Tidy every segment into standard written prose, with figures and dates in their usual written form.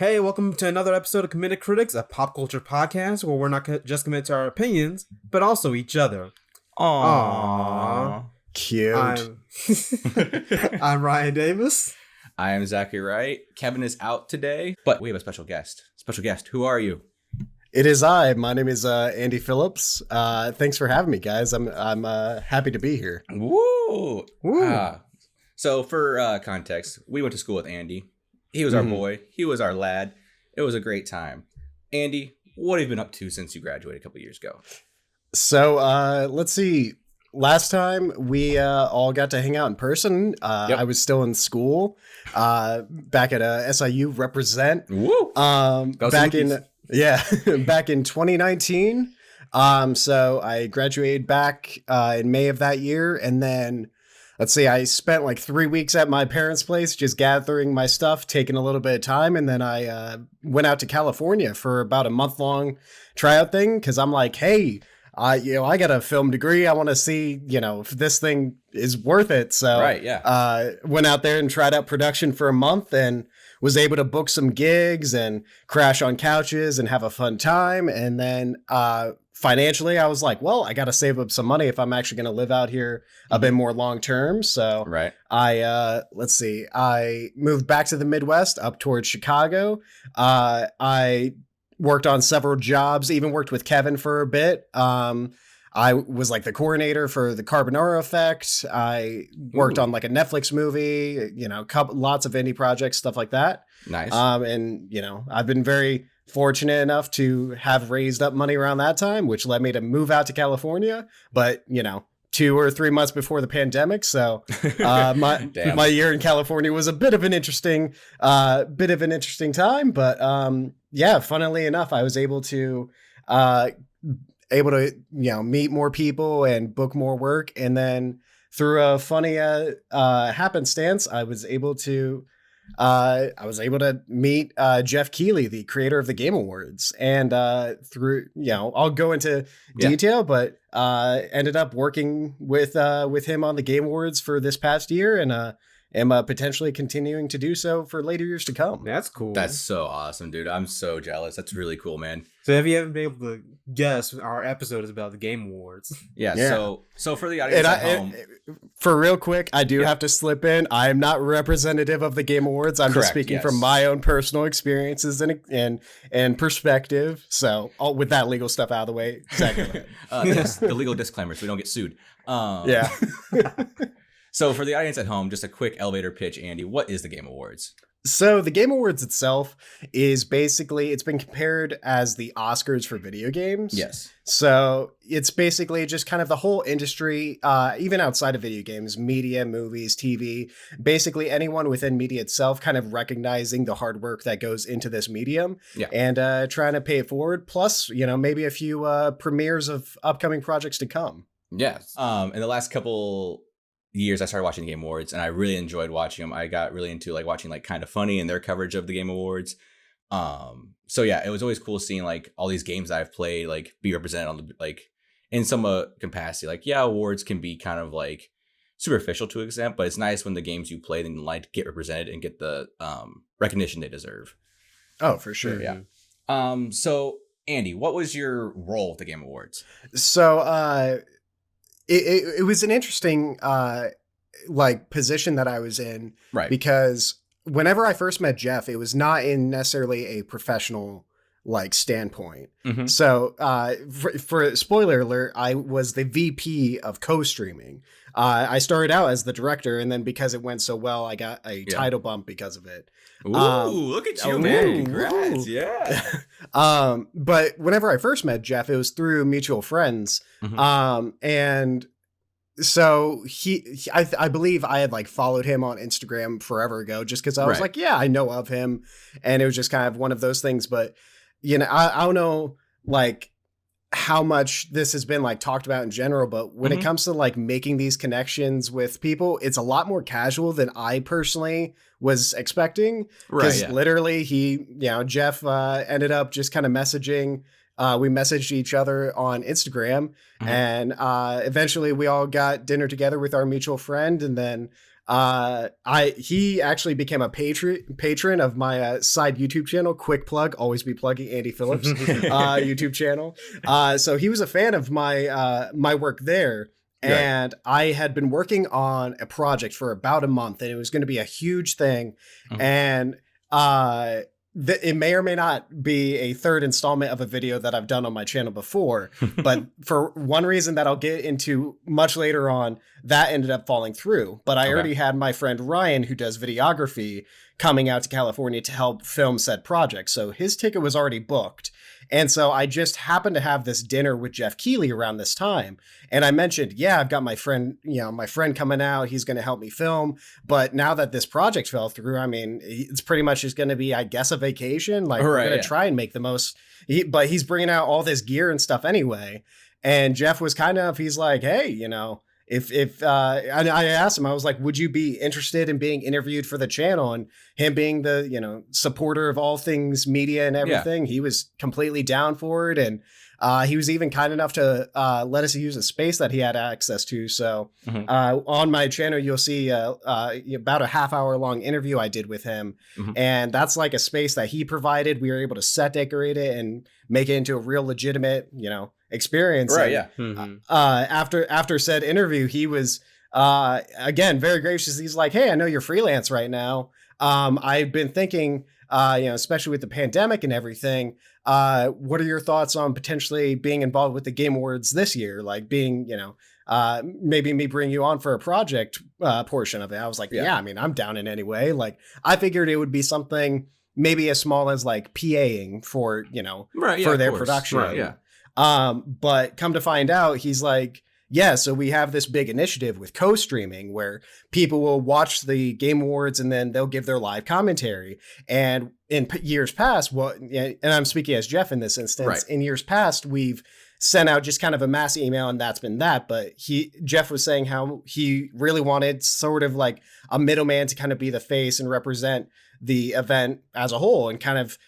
Hey, welcome to another episode of Committed Critics, a pop culture podcast where we're not just committed to our opinions, but also each other. Aww. Cute. I'm Ryan Davis. I am Zachary Wright. Kevin is out today, but we have a special guest. Who are you? It is I. My name is Andy Phillips. Thanks for having me, guys. I'm happy to be here. Woo! So for context, we went to school with Andy. He was our boy. He was our lad. It was a great time. Andy, what have you been up to since you graduated a couple years ago? So let's see. Last time we all got to hang out in person. I was still in school back at SIU Represent. Woo! Back in 2019. So I graduated back in May of that year, and then let's see, I spent like 3 weeks at my parents' place just gathering my stuff, taking a little bit of time. And then I went out to California for about a month-long tryout thing because I'm like, hey, I got a film degree. I want to see, if this thing is worth it. So went out there and tried out production for a month and was able to book some gigs and crash on couches and have a fun time. And then financially, I was like, well, I got to save up some money if I'm actually going to live out here a bit more long term. So I moved back to the Midwest up towards Chicago. I worked on several jobs, even worked with Kevin for a bit. I was like the coordinator for the Carbonara Effect. I worked on like a Netflix movie, lots of indie projects, stuff like that. Nice. And I've been very fortunate enough to have raised up money around that time, which led me to move out to California. But, 2 or 3 months before the pandemic. So my year in California was a bit of an interesting time. But funnily enough, I was able to meet more people and book more work. And then through a funny happenstance, I was able to meet Jeff Keighley, the creator of the Game Awards, and through I'll go into detail, but ended up working with him on the Game Awards for this past year, and am potentially continuing to do so for later years to come. That's cool. That's so awesome, dude. I'm so jealous. That's really cool, man. So have you ever been able to guess our episode is about the Game Awards? Yeah. So for the audience at home, for real quick, I do have to slip in. I am not representative of the Game Awards. I'm just speaking from my own personal experiences and perspective. So with that legal stuff out of the way, exactly. The legal disclaimer so we don't get sued. So for the audience at home, just a quick elevator pitch, Andy. What is the Game Awards? So the Game Awards itself is basically, it's been compared as the Oscars for video games. Yes. So it's basically just kind of the whole industry, even outside of video games, media, movies, TV, basically anyone within media itself kind of recognizing the hard work that goes into this medium and trying to pay it forward. Plus, maybe a few premieres of upcoming projects to come. Yes. In the last couple years I started watching the Game Awards and I really enjoyed watching them. I got really into like watching like Kind of Funny and their coverage of the Game Awards. So yeah, it was always cool seeing like all these games that I've played like be represented on the like in some capacity. Like awards can be kind of like superficial to an extent, but it's nice when the games you played and like get represented and get the recognition they deserve. Oh, for sure. Yeah. So Andy, what was your role at the Game Awards? So It was an interesting position that I was in, right? Because whenever I first met Jeff, it was not in necessarily a professional standpoint. Mm-hmm. So for spoiler alert, I was the VP of co-streaming. I started out as the director, and then because it went so well, I got a title bump because of it. Ooh, look at you, man. Congrats. Yeah. But whenever I first met Jeff, it was through mutual friends. Mm-hmm. And so I believe I had followed him on Instagram forever ago, just because I was like, yeah, I know of him. And it was just kind of one of those things. But, I don't know, how much this has been talked about in general, but when it comes to making these connections with people, it's a lot more casual than I personally was expecting. Because literally Jeff ended up just kind of messaging. We messaged each other on Instagram and eventually we all got dinner together with our mutual friend. And then he actually became a patron of my side YouTube channel. Quick plug, always be plugging Andy Phillips YouTube channel. So he was a fan of my my work there. And I had been working on a project for about a month, and it was going to be a huge thing. And it may or may not be a third installment of a video that I've done on my channel before, but for one reason that I'll get into much later on, that ended up falling through. But I already had my friend Ryan, who does videography, coming out to California to help film said project. So his ticket was already booked. And so I just happened to have this dinner with Jeff Keighley around this time. And I mentioned, yeah, I've got my friend coming out. He's going to help me film. But now that this project fell through, I mean, it's pretty much just going to be, I guess, a vacation. Like, we're going to try and make the most. But he's bringing out all this gear and stuff anyway. And Jeff was he's like, hey, if I asked him, I was like, would you be interested in being interviewed for the channel? And him being the, supporter of all things media and everything, he was completely down for it. And he was even kind enough to let us use a space that he had access to. So on my channel, you'll see about a half-hour long interview I did with him. And that's like a space that he provided. We were able to set decorate it and make it into a real legitimate, experience. Right. And, after said interview, he was again very gracious. He's like, hey, I know you're freelance right now. I've been thinking, especially with the pandemic and everything, what are your thoughts on potentially being involved with the Game Awards this year? Like being, maybe me bring you on for a project portion of it. I was like, yeah, I mean, I'm down in any way. Like, I figured it would be something maybe as small as like PAing for, for their production. Right, yeah. But come to find out, he's like, yeah, so we have this big initiative with co-streaming where people will watch the Game Awards and then they'll give their live commentary. And in years past, and I'm speaking as Jeff in this instance, in years past, we've sent out just kind of a mass email and that's been that. But Jeff was saying how he really wanted sort of like a middleman to kind of be the face and represent the event as a whole and kind of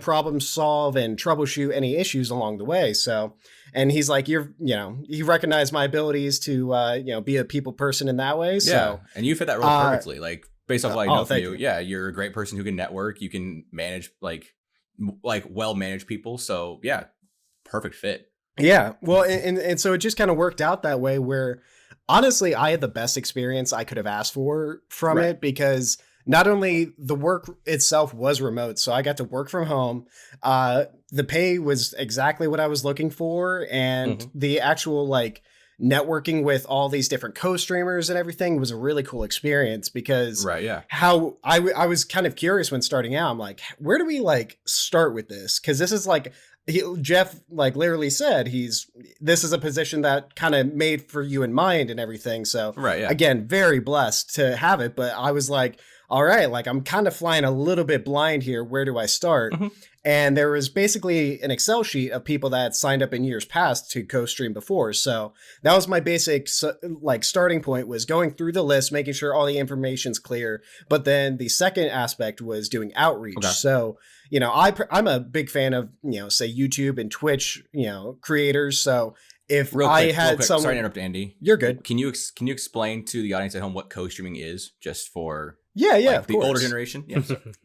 problem solve and troubleshoot any issues along the way. So, and he's like, he recognized my abilities to, be a people person in that way. So, yeah. And you fit that role perfectly. Like based off what I know from you. Yeah. You're a great person who can network. You can manage like well manage people. So yeah, perfect fit. Yeah. Well, and so it just kind of worked out that way where honestly, I had the best experience I could have asked for from it because not only the work itself was remote, so I got to work from home. The pay was exactly what I was looking for. And the actual like networking with all these different co-streamers and everything was a really cool experience because how I was kind of curious when starting out. I'm like, where do we like start with this? Because this is like, Jeff like literally said, this is a position that kind of made for you in mind and everything. So again, very blessed to have it. But I was like, all right, like I'm kind of flying a little bit blind here. Where do I start? And there was basically an Excel sheet of people that had signed up in years past to co-stream before. So that was my basic like starting point, was going through the list, making sure all the information's clear. But then the second aspect was doing outreach. So, I'm a big fan of, say YouTube and Twitch, creators. So if I had someone, sorry to interrupt, Andy. You're good. Can you explain to the audience at home what co-streaming is, just for of the older generation? Yeah.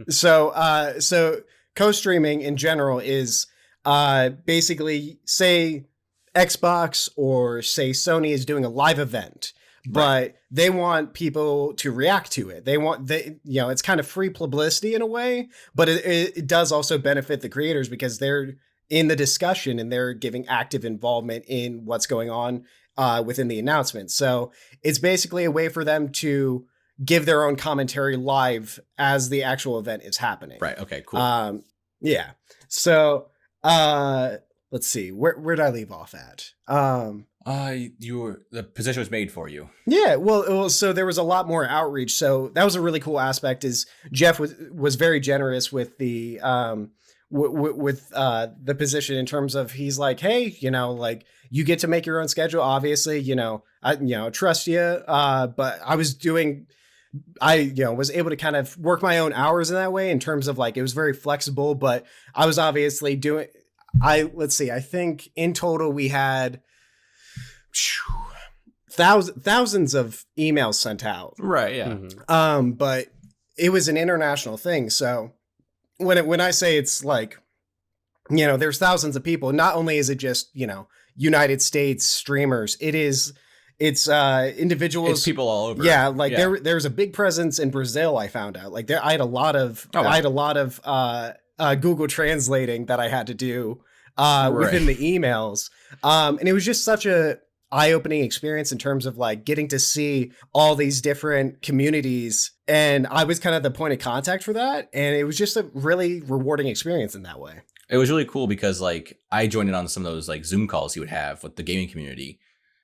So co-streaming in general is basically, say Xbox or say Sony is doing a live event, but they want people to react to it. It's kind of free publicity in a way, but it does also benefit the creators because they're in the discussion and they're giving active involvement in what's going on within the announcement. So it's basically a way for them to give their own commentary live as the actual event is happening. Right. Okay, cool. Yeah. So let's see. Where did I leave off at? The position was made for you. Yeah. Well, so there was a lot more outreach. So that was a really cool aspect. Is Jeff was very generous with the with the position in terms of, he's like, hey, like you get to make your own schedule. Obviously, I trust you. But I was able to kind of work my own hours in that way, in terms of like, it was very flexible, but I was obviously I think in total we had thousands of emails sent out. Right. Yeah. Mm-hmm. But it was an international thing. So when I say it's like, you know, there's thousands of people, not only is it just, you know, United States streamers, it's individuals, It's people all over. Yeah, like there's a big presence in Brazil. I found out, like I had a lot of Google translating that I had to do within the emails, and it was just such a eye-opening experience in terms of like getting to see all these different communities, and I was kind of the point of contact for that, and it was just a really rewarding experience in that way. It was really cool because like I joined in on some of those like Zoom calls he would have with the gaming community.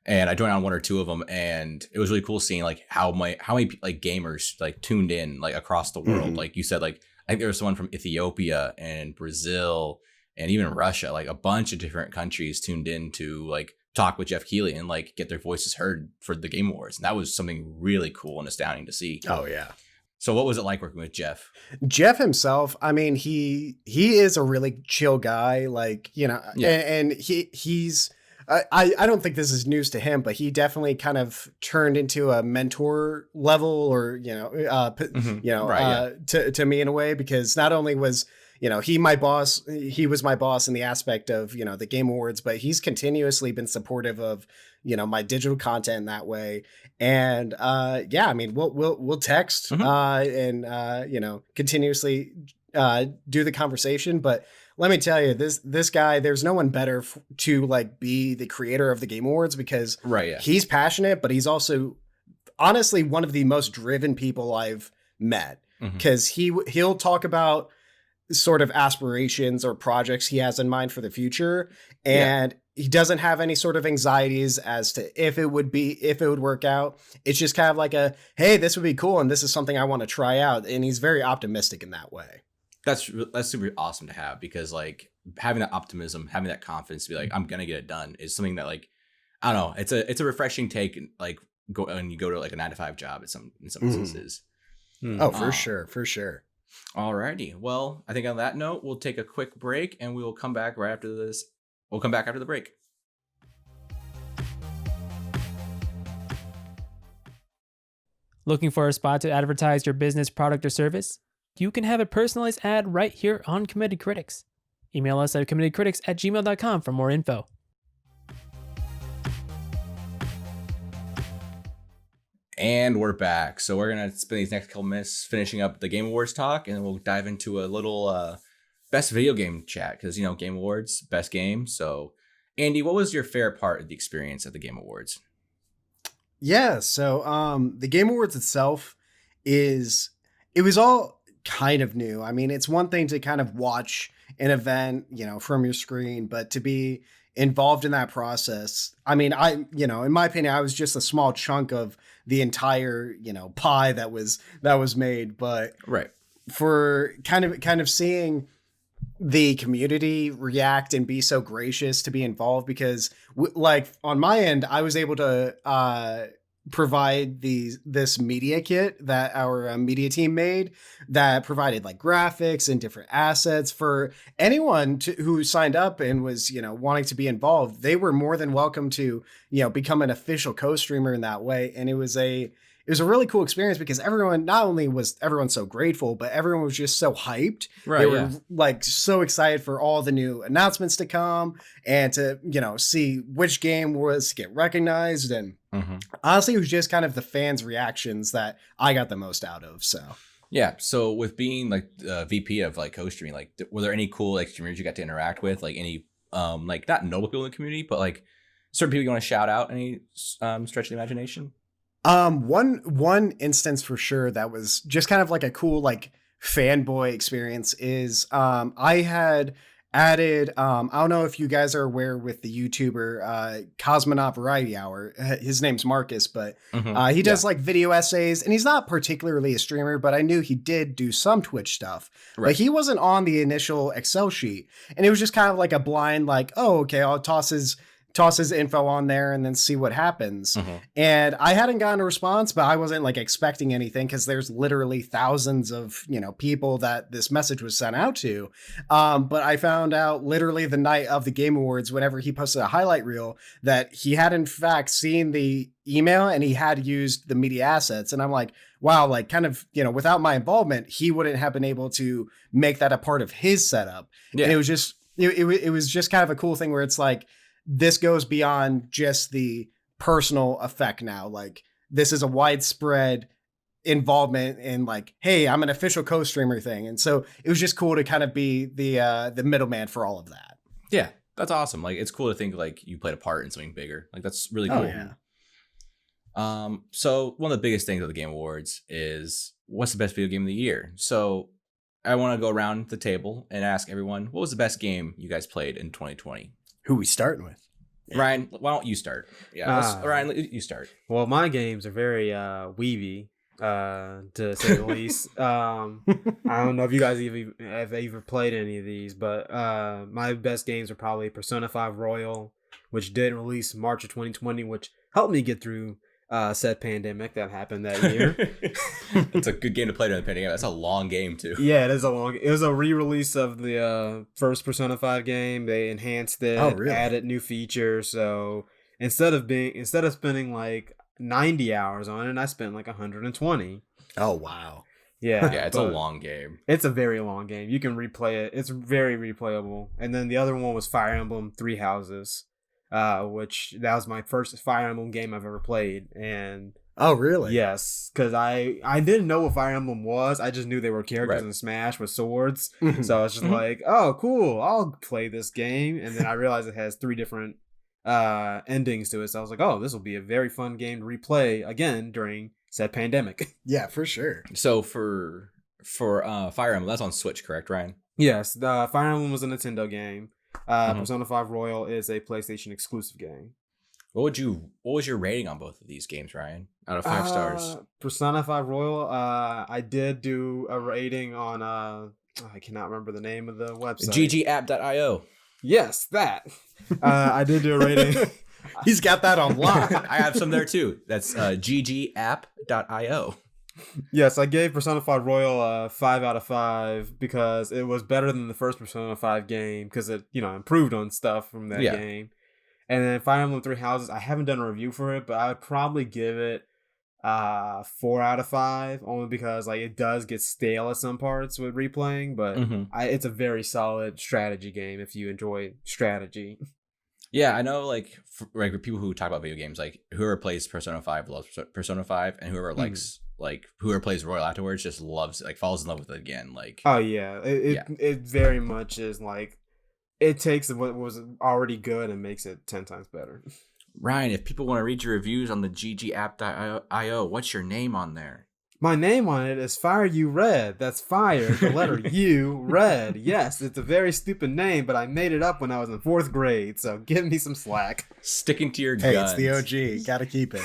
And I joined on one or two of them, and it was really cool seeing like how many like gamers like tuned in like across the world. Like you said, like I think there was someone from Ethiopia and Brazil and even Russia, like a bunch of different countries tuned in to like talk with Jeff Keighley and like get their voices heard for the Game Awards. And that was something really cool and astounding to see. Oh yeah. So what was it like working with Jeff? Jeff himself, I mean, he is a really chill guy, like, you know, and he's I don't think this is news to him, but he definitely kind of turned into a mentor level, or to me in a way, because not only was, you know, he was my boss in the aspect of, you know, the Game Awards, but he's continuously been supportive of, you know, my digital content in that way. And I mean, we'll text and you know, continuously do the conversation, but let me tell you, this guy, there's no one better to like be the creator of the Game Awards, because he's passionate, but he's also honestly one of the most driven people I've met, because he'll talk about sort of aspirations or projects he has in mind for the future, and he doesn't have any sort of anxieties as to if it would work out. It's just kind of like hey, this would be cool, and this is something I want to try out, and he's very optimistic in that way. That's super awesome to have, because like having that optimism, having that confidence to be like, I'm gonna get it done, is something that like, I don't know, it's a refreshing take, like when you go to like a 9-to-5 job in some instances. Oh, for sure. Alrighty, well, I think on that note, we'll take a quick break and we will come back right after this. We'll come back after the break. Looking for a spot to advertise your business, product, or service? You can have a personalized ad right here on Committed Critics. Email us at committedcritics@gmail.com for more info. And we're back. So we're going to spend these next couple minutes finishing up the Game Awards talk, and then we'll dive into a little best video game chat, because, you know, Game Awards, best game. So, Andy, what was your favorite part of the experience at the Game Awards? Yeah, so the Game Awards itself it was all kind of new. I mean, it's one thing to kind of watch an event, you know, from your screen, but to be involved in that process, I mean, in my opinion, I was just a small chunk of the entire, you know, pie that was made, but for kind of seeing the community react and be so gracious to be involved, because like on my end, I was able to provide this media kit that our media team made, that provided like graphics and different assets for anyone who signed up and was, you know, wanting to be involved. They were more than welcome to, you know, become an official co-streamer in that way. And it was a really cool experience, because everyone, not only was everyone so grateful, but everyone was just so hyped. They were like so excited for all the new announcements to come, and to, you know, see which game was to get recognized. And honestly, it was just kind of the fans' reactions that I got the most out of. So yeah. So with being like VP of like co-streaming, like were there any cool like streamers you got to interact with? Like any like not notable people in the community, but like certain people you want to shout out? Any stretch of the imagination? One instance for sure that was just kind of like a cool like fanboy experience is I had added I don't know if you guys are aware with the YouTuber Cosmonaut Variety Hour. His name's Marcus, but he does like video essays, and he's not particularly a streamer, but I knew he did do some Twitch stuff. Like he wasn't on the initial Excel sheet, and it was just kind of like a blind like, oh, okay, I'll toss his toss his info on there and then see what happens. And I hadn't gotten a response, but I wasn't like expecting anything because there's literally thousands of, people that this message was sent out to. But I found out literally the night of the Game Awards, whenever he posted a highlight reel, that he had in fact seen the email and he had used the media assets. And I'm like, wow, like kind of, without my involvement, he wouldn't have been able to make that a part of his setup. Yeah. And it was just, it was just kind of a cool thing where it's like, this goes beyond just the personal effect now. Like, this is a widespread involvement in like, hey, I'm an official co-streamer thing. And so it was just cool to kind of be the middleman for all of that. Yeah, that's awesome. Like, it's cool to think like you played a part in something bigger. Like, that's really cool. Oh, yeah. So one of the biggest things of the Game Awards is what's the best video game of the year? So I want to go around the table and ask everyone, what was the best game you guys played in 2020? Who we starting with? Ryan, why don't you start? Yeah, Ryan, you start. Well, my games are very weeby, to say the least. I don't know if you guys have ever played any of these, but my best games are probably Persona 5 Royal, which did release March of 2020, which helped me get through said pandemic that happened that year. It's a good game to play during the pandemic. That's a long game too. Yeah, it was a re-release of the first Persona 5 game. They enhanced it, added new features. So instead of spending like 90 hours on it, I spent like 120. Oh wow. Yeah. Yeah, it's a long game. It's a very long game. You can replay it. It's very replayable. And then the other one was Fire Emblem Three Houses. Which that was my first Fire Emblem game I've ever played. And oh really? Yes, because I didn't know what Fire Emblem was. I just knew they were characters in Smash with swords. So I was just like, oh cool, I'll play this game. And then I realized it has 3 different endings to it. So I was like, oh, this will be a very fun game to replay again during said pandemic. Yeah, for sure. So for Fire Emblem, that's on Switch, correct, Ryan? Yes, the Fire Emblem was a Nintendo game. Persona 5 Royal is a PlayStation exclusive game. What was your rating on both of these games, Ryan? Out of 5 stars. Persona 5 Royal, I did do a rating on I cannot remember the name of the website. ggapp.io. Yes, that. I did do a rating. He's got that on lock. I have some there too. That's ggapp.io. Yes, I gave Persona 5 Royal 5 out of 5 because it was better than the first Persona 5 game because it, improved on stuff from that game. And then Fire Emblem Three Houses, I haven't done a review for it, but I would probably give it 4 out of 5 only because like it does get stale at some parts with replaying, but it's a very solid strategy game if you enjoy strategy. Yeah, I know like for people who talk about video games, like whoever plays Persona 5 loves Persona 5 and whoever likes like whoever plays Royal afterwards just loves it, like falls in love with it again. Like, oh yeah, it very much is like it takes what was already good and makes it 10 times better. Ryan, if people want to read your reviews on the ggapp.io, what's your name on there? My name on it is Fire You Red. That's fire, the letter U, red. Yes, it's a very stupid name, but I made it up when I was in 4th grade, so give me some slack. Sticking to your guns. Hey, it's the OG. Gotta keep it.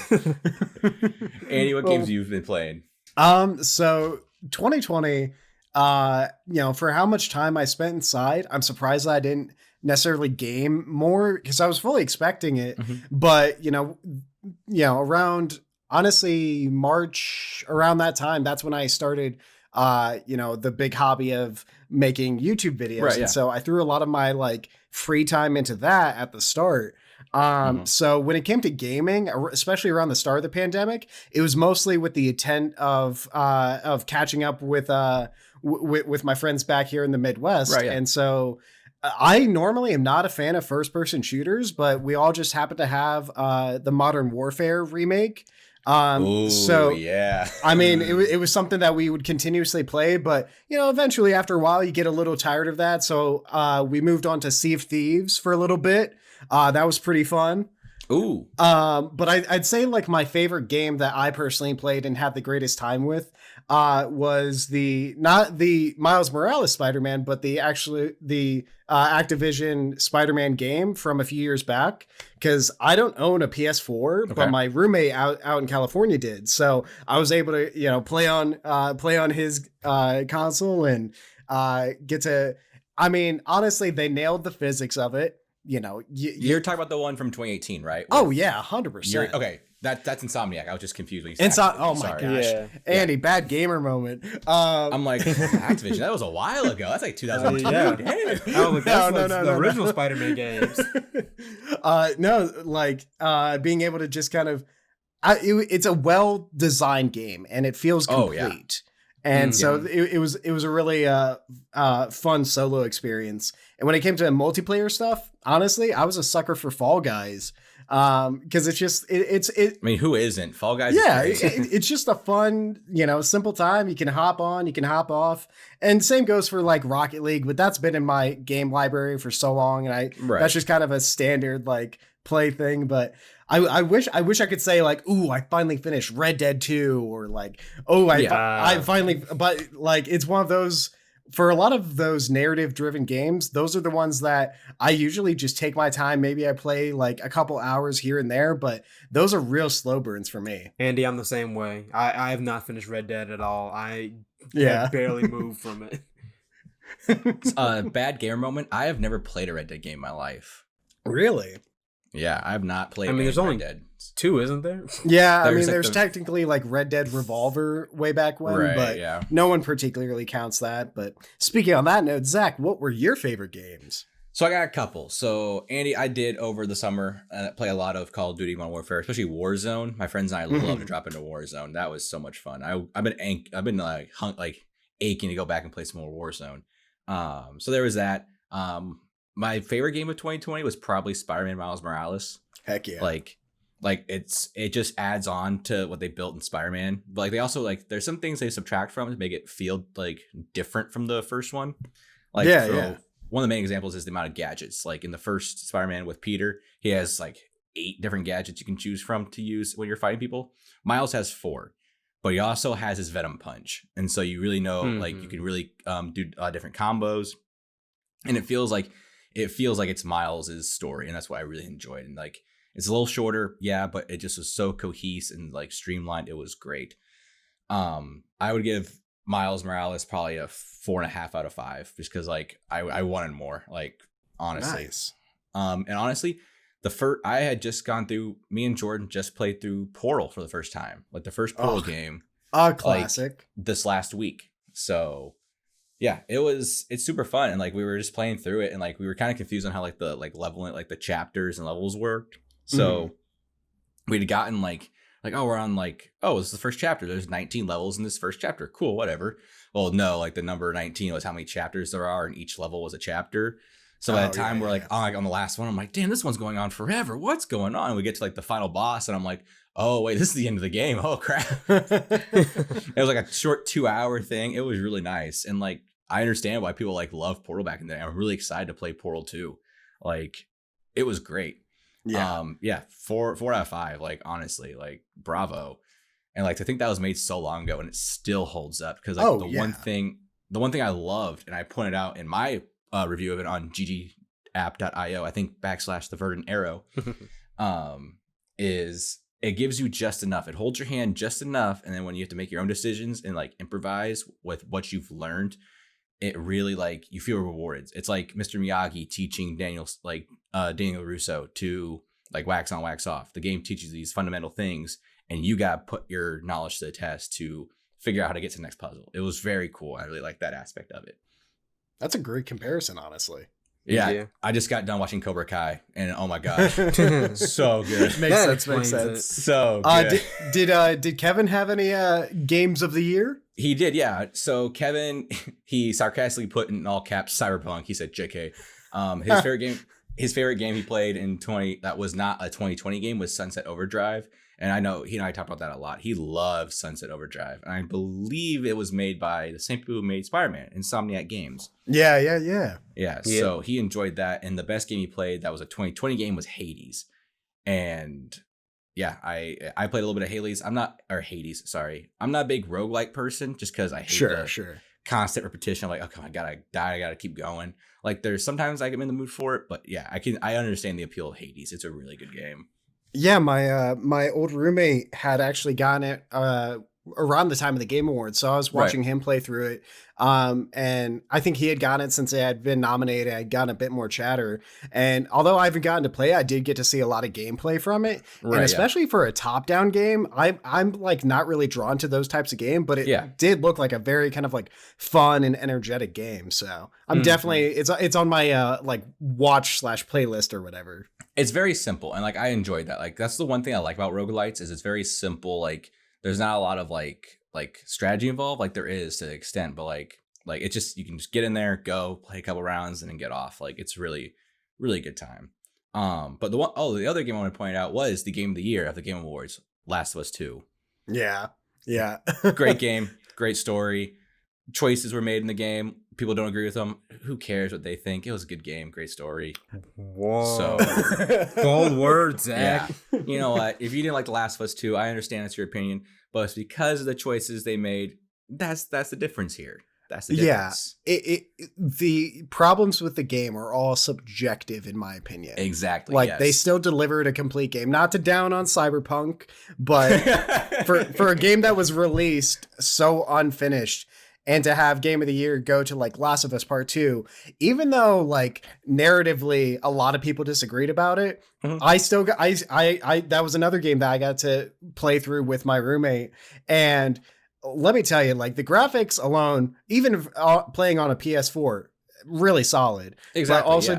Andy, what games have you been playing? So 2020, for how much time I spent inside, I'm surprised that I didn't necessarily game more because I was fully expecting it. But, around... honestly, March, around that time, that's when I started, the big hobby of making YouTube videos. Right, and so I threw a lot of my like free time into that at the start. So when it came to gaming, especially around the start of the pandemic, it was mostly with the intent of catching up with my friends back here in the Midwest. Right, and so I normally am not a fan of first-person shooters, but we all just happen to have the Modern Warfare remake. Ooh, so yeah, I mean, it was something that we would continuously play, but eventually after a while you get a little tired of that. So we moved on to Sea of Thieves for a little bit. That was pretty fun. Ooh. But I'd say like my favorite game that I personally played and had the greatest time with was not the Miles Morales Spider-Man, but the Activision Spider-Man game from a few years back. Because I don't own a PS4, but my roommate out in California did, so I was able to play on his console and get to. I mean, honestly, they nailed the physics of it. You're talking about the one from 2018, right? Oh yeah, 100%. Okay, that's Insomniac. I was just confused when you said Oh my gosh, Yeah. Andy, bad gamer moment. I'm like, Activision. That was a while ago. That's like 2002. Yeah. Damn. I was like, that's the original Spider-Man games. Being able to just kind of, it's a well-designed game and it feels complete. Oh, yeah. And so it was a really fun solo experience. And when it came to multiplayer stuff, honestly, I was a sucker for Fall Guys. Because it's just I mean, who isn't? Fall Guys? Yeah, it's just a fun, simple time. You can hop on, you can hop off, and same goes for like Rocket League. But that's been in my game library for so long, and that's just kind of a standard like play thing. But I wish I could say like, ooh, I finally finished Red Dead 2, or like, oh, I finally. But like, it's one of those. For a lot of those narrative-driven games, those are the ones that I usually just take my time. Maybe I play like a couple hours here and there, but those are real slow burns for me. Andy, I'm the same way. I have not finished Red Dead at all. I barely moved from it. Bad gamer moment. I have never played a Red Dead game in my life. Really? Yeah, I have not played. I mean, there's only Red Dead. 2, isn't there? Yeah, there's technically like Red Dead Revolver way back when, but no one particularly counts that. But speaking on that note, Zach, what were your favorite games? So I got a couple. So Andy, I did over the summer play a lot of Call of Duty Modern Warfare, especially Warzone. My friends and I love to drop into Warzone. That was so much fun. I've been aching to go back and play some more Warzone. So there was that. My favorite game of 2020 was probably Spider-Man Miles Morales. Heck yeah. It just adds on to what they built in Spider-Man. But like they also there's some things they subtract from to make it feel like different from the first one. One of the main examples is the amount of gadgets. Like in the first Spider-Man with Peter, he has like 8 different gadgets you can choose from to use when you're fighting people. Miles has 4, but he also has his Venom Punch. And so you really know, like you can really do different combos. And it feels like it's Miles's story. And that's what I really enjoyed. And like, it's a little shorter, yeah, but it just was so cohesive and like streamlined. It was great. I would give Miles Morales probably a 4.5 out of 5, just because like I wanted more. Like honestly, nice. And honestly, I had just gone through. Me and Jordan just played through Portal for the first time, like the first Portal game. Classic. Like, this last week. So yeah, it's super fun, and like we were just playing through it, and like we were kind of confused on how like the leveling, like the chapters and levels worked. So we'd gotten like we're on this is the first chapter. There's 19 levels in this first chapter. Cool, whatever. Well, no, like the number 19 was how many chapters there are, and each level was a chapter. So at the time we're like on the last one, I'm like, damn, this one's going on forever. What's going on? And we get to like the final boss, and I'm like, oh wait, this is the end of the game. Oh crap. It was like a short 2-hour thing. It was really nice. And like I understand why people like love Portal back in the day. I'm really excited to play Portal 2. Like it was great. Yeah. 4 out of 5. Like honestly, like bravo. And like to think that was made so long ago and it still holds up, because like the one thing I loved, and I pointed out in my review of it on ggapp.io, I think / the verdant arrow, is it gives you just enough. It holds your hand just enough, and then when you have to make your own decisions and like improvise with what you've learned, it really like you feel rewarded. It's like Mr. Miyagi teaching Daniel Russo to like wax on, wax off. The game teaches these fundamental things, and you got to put your knowledge to the test to figure out how to get to the next puzzle. It was very cool. I really like that aspect of it. That's a great comparison, honestly. Yeah. I just got done watching Cobra Kai, and oh my gosh, so good. Makes sense. So good. Did Kevin have any games of the year? He did, yeah. So Kevin, he sarcastically put in all caps Cyberpunk. He said JK. His favorite game he played in that was not a 2020 game was Sunset Overdrive. And I know he and I talked about that a lot. He loves Sunset Overdrive. And I believe it was made by the same people who made Spider-Man, Insomniac Games. Yeah. So he enjoyed that. And the best game he played that was a 2020 game was Hades. And yeah, I played a little bit of Hades. I'm not a big roguelike person, just because I hate the constant repetition. I'm like, okay, I gotta die, I gotta keep going. Like there's sometimes I get in the mood for it, but yeah, I understand the appeal of Hades. It's a really good game. Yeah, my old roommate had actually gotten it around the time of the Game Awards. So I was watching him play through it. And I think he had gotten it since it had been nominated. I had gotten a bit more chatter. And although I haven't gotten to play, I did get to see a lot of gameplay from it. Right, and especially for a top-down game, I'm like not really drawn to those types of game, but it did look like a very kind of like fun and energetic game. So I'm definitely, it's on my like watch/playlist or whatever. It's very simple. And like, I enjoyed that. Like, that's the one thing I like about roguelites is it's very simple. Like, there's not a lot of like strategy involved, like there is to the extent, but like it's just, you can just get in there, go play a couple rounds and then get off. Like, it's really, really good time. But the other game I want to point out was the game of the year of the Game Awards, Last of Us 2. Yeah. Great game, great story. Choices were made in the game. People don't agree with them. Who cares what they think? It was a good game, great story. Whoa. So bold words, Zach. Yeah. You know what? If you didn't like The Last of Us 2, I understand it's your opinion, but it's because of the choices they made. That's the difference here. That's the difference. Yeah. The problems with the game are all subjective, in my opinion. Exactly. Like, they still delivered a complete game. Not to down on Cyberpunk, but for a game that was released so unfinished, and to have Game of the Year go to like Last of Us Part 2, even though like narratively a lot of people disagreed about it, I still got, I that was another game that I got to play through with my roommate. And let me tell you, like the graphics alone, even playing on a PS4, really solid. Exactly. But also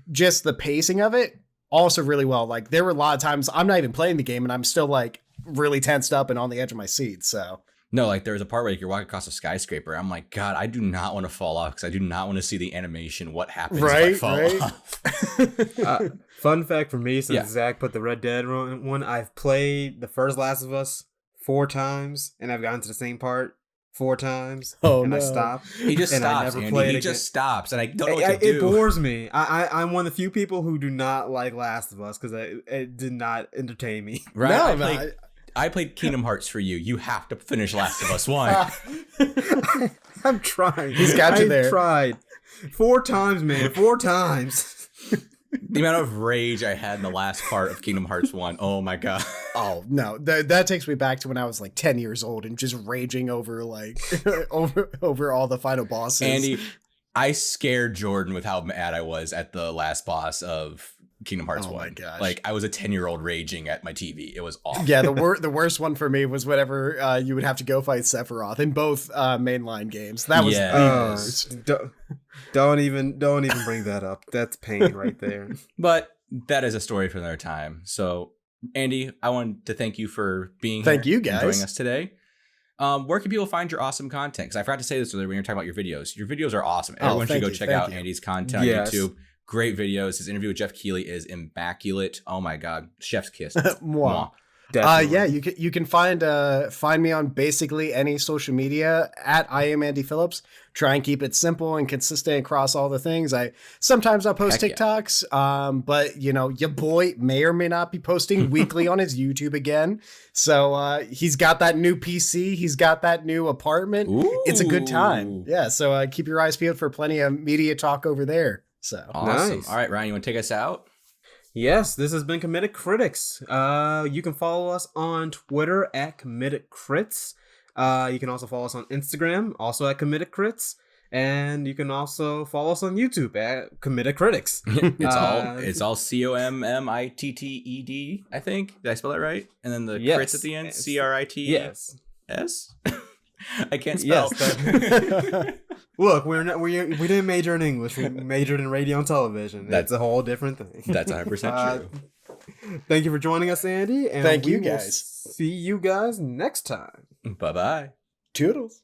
just the pacing of it, also really well. Like there were a lot of times I'm not even playing the game and I'm still like really tensed up and on the edge of my seat. So. No, like there was a part where you're walking across a skyscraper. I'm like, God, I do not want to fall off because I do not want to see the animation. What happens if I fall off? Fun fact for me, since Zach put the Red Dead one, I've played the first Last of Us 4 times, and I've gotten to the same part 4 times. And I stopped. He just stops, Andy. He just stops, and I don't know what to do. It bores me. I'm one of the few people who do not like Last of Us because it did not entertain me. Right? No, I played Kingdom Hearts for you. You have to finish Last of Us 1. I'm trying. He's got you there. I've tried 4 times, man. 4 times. The amount of rage I had in the last part of Kingdom Hearts 1. Oh my God. Oh no, that takes me back to when I was like 10 years old and just raging over like over all the final bosses. Andy, I scared Jordan with how mad I was at the last boss of Kingdom Hearts 1. My gosh. Like I was a 10-year-old raging at my TV. It was awful. Yeah, the worst one for me was whenever you would have to go fight Sephiroth in both mainline games. That was the worst. Don't even bring that up. That's pain right there. But that is a story for another time. So Andy, I wanted to thank you for being here. Thank you guys. And joining us today. Where can people find your awesome content? Because I forgot to say this earlier when you were talking about your videos. Your videos are awesome. Everyone should go check out Andy's content on YouTube. Great videos. His interview with Jeff Keighley is immaculate. Oh my God, chef's kiss. Mwah. Yeah, you can find me on basically any social media at I am Andy Phillips. Try and keep it simple and consistent across all the things. Sometimes I'll post TikToks, but you know, your boy may or may not be posting weekly on his YouTube again. So he's got that new PC, he's got that new apartment. Ooh. It's a good time. Yeah, so keep your eyes peeled for plenty of media talk over there. So awesome. Nice. All right, Ryan, you want to take us out? Yes, this has been Committed Critics. You can follow us on Twitter at Committed Crits. You can also follow us on Instagram, also at Committed Crits. And you can also follow us on YouTube at Committed Critics. It's all COMMITTED, I think. Did I spell that right? And then the crits at the end, CRIT. Yes. S? I can't spell. Yes, look, we didn't major in English. We majored in radio and television. That's a whole different thing. That's 100% true. Thank you for joining us, Andy. And thank you guys. See you guys next time. Bye-bye. Toodles.